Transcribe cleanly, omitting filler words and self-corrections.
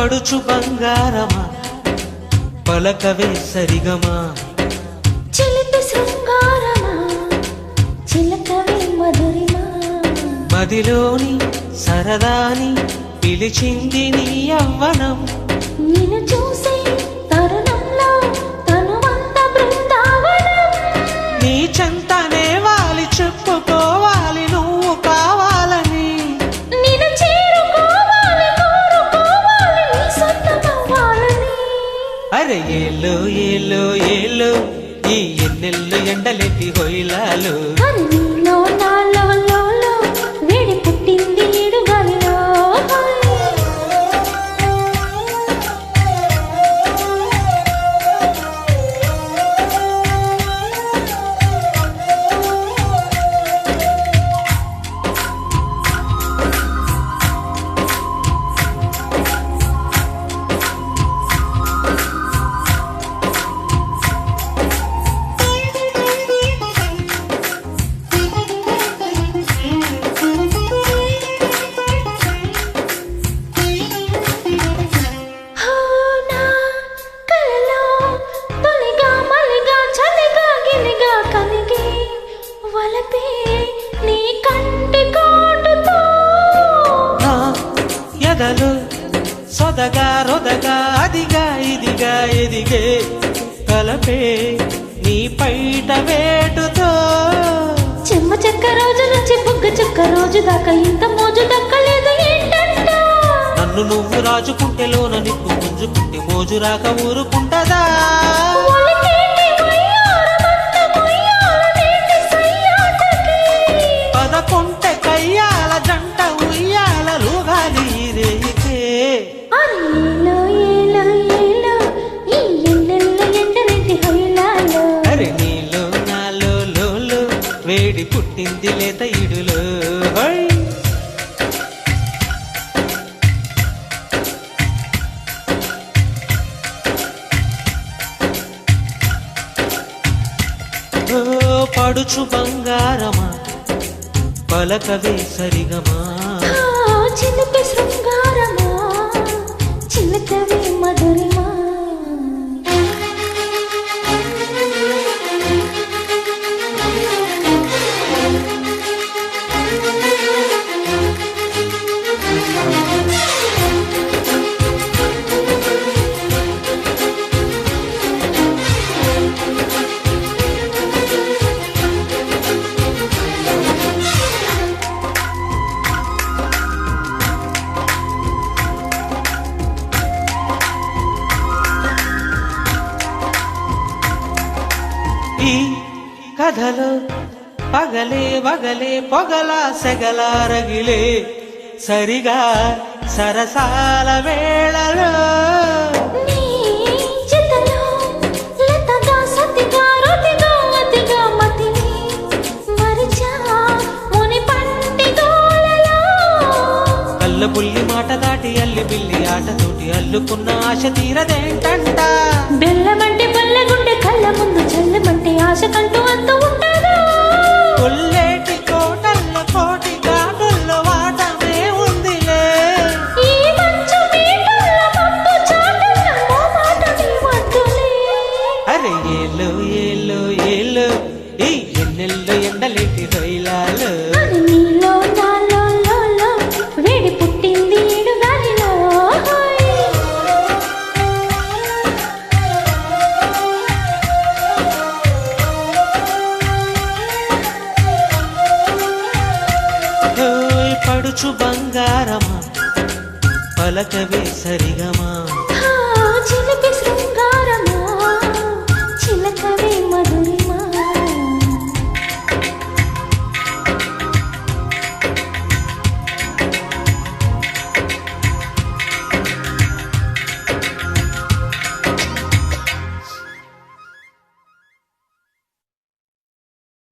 పడుచు బంగారమా పలకవే సరిగమా చిలిపి శృంగారమా చిలకవే మధురిమా మదిలోని సరదాని పిలిచింది నీ యవ్వనం నిన్ను చూసే తరుణంలో తనువంత బృందావనం నీ చెంతనే వాలి చెప్పుకోవాలి నువ్వు కావాలని నిన్ను చేరుకోవాలి కోరుకోవాలి నీ సొంతమవ్వాలని అరే ఏలో ఏలో ఏలో ఈ ఎన్నెల్లు ఎండలెట్టి హొయిలాలు అని నీలో నాలో లోలో వేడి పుట్టింది ఈడు గాలిలో ఎదలు సొదగా రొదగా అదిగా ఇదిగా ఎదిగే కలపే నీ పైట వేటుతో చెమ్మ చెక్క రోజు నుంచి బుగ్గ చెక్క రోజు దాకా ఇంత మోజు దక్కలేదు ఏంటంట నన్ను నువ్వు రాజుకుంటే లోన నిప్పు గుంజుకుంటే మోజు రాక ఊరుకుంటదా పదకొంటె కయ్యాల జంట ఉయ్యాల లూగాలి రేయితే అరే నీలో నాలో లోలో వేడి పుట్టింది లేత ఇడులో పడుచు బంగారమా పలకవే సరిగమా చిలిపి శృంగారమా చిలకవే మధురిమా ఈ కథలో పగలే వగలే పొగల సెగల రగిలే సరిగా సరసాల వేళలో కళ్ళ బుల్లి మాట దాటి అల్లి బిల్లి ఆటతోటి అల్లుకున్న ఆశ తీరదేంటంట బెల్లమంటే బల్లగుండె కళ్ళ ముందు చల్లమంటే ఆశ కంటూ అంత ఉంటుందా కొల్లేటి కోటల్ల కోటి గాడుల్లో వాటమే ఉందిలే ఈ మంచు మీటల్ల మబ్బు చాటల్ల ఓ మాట నీ వద్దులే అరే ఏలో ఏలో ఏలో ఈ ఎన్నెల్లో ఎండలేటి రొయ్యలాలు అని నీలో నాలో లోలో వేడి పుట్టింది ఈడు గాలిలో పడుచు బంగారమా పలకవే సరిగమా